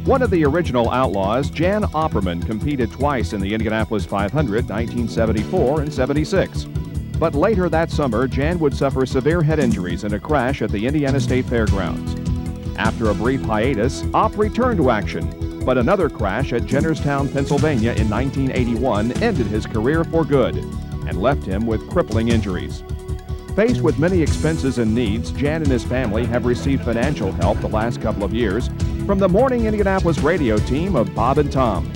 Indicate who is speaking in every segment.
Speaker 1: One of the original Outlaws, Jan Opperman, competed twice in the Indianapolis 500, 1974 and 76. But later that summer, Jan would suffer severe head injuries in a crash at the Indiana State Fairgrounds. After a brief hiatus, Opp returned to action, but another crash at Jennerstown, Pennsylvania in 1981 ended his career for good and left him with crippling injuries. Faced with many expenses and needs, Jan and his family have received financial help the last couple of years from the morning Indianapolis radio team of Bob and Tom.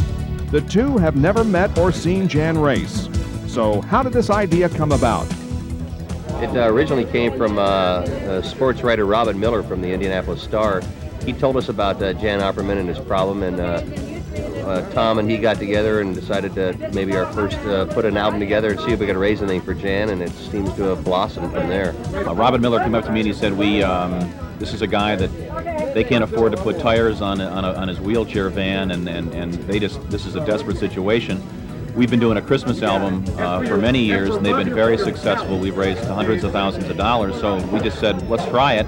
Speaker 1: The two have never met or seen Jan race. So how did this idea come about?
Speaker 2: It originally came from sports writer Robin Miller from the Indianapolis Star. He told us about Jan Opperman and his problem, and Tom and he got together and decided to maybe our first put an album together and see if we could raise anything for Jan, and it seems to have blossomed from there.
Speaker 3: Robin Miller came up to me and he said, this is a guy that they can't afford to put tires on his wheelchair van, and this is a desperate situation. We've been doing a Christmas album for many years, and they've been very successful. We've raised hundreds of thousands of dollars, so we just said, let's try it.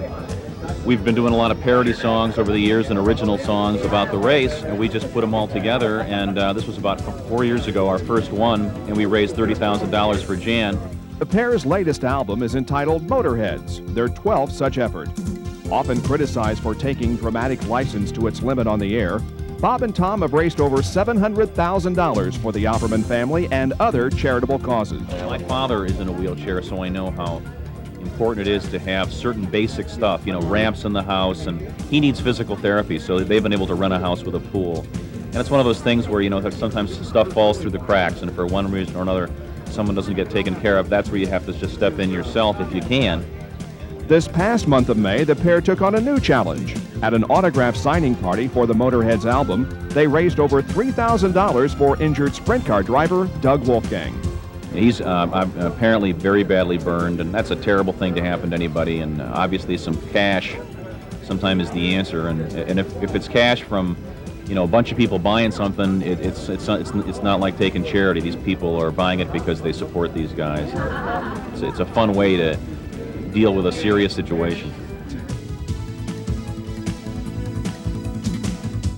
Speaker 3: We've been doing a lot of parody songs over the years and original songs about the race, and we just put them all together, and this was about 4 years ago, our first one, and we raised $30,000 for Jan.
Speaker 1: The pair's latest album is entitled Motorheads, their 12th such effort. Often criticized for taking dramatic license to its limit on the air, Bob and Tom have raised over $700,000 for the Opperman family and other charitable causes.
Speaker 3: My father is in a wheelchair, so I know how important it is to have certain basic stuff, ramps in the house, and he needs physical therapy, so they've been able to rent a house with a pool. And it's one of those things where, sometimes stuff falls through the cracks, and for one reason or another, someone doesn't get taken care of. That's where you have to just step in yourself if you can.
Speaker 1: This past month of May, the pair took on a new challenge. At an autograph signing party for the Motorheads album, they raised over $3,000 for injured sprint car driver Doug Wolfgang.
Speaker 3: He's apparently very badly burned, and that's a terrible thing to happen to anybody, and obviously some cash sometimes is the answer, and if it's cash from a bunch of people buying something, it's not like taking charity. These people are buying it because they support these guys. It's a fun way to deal with a serious situation.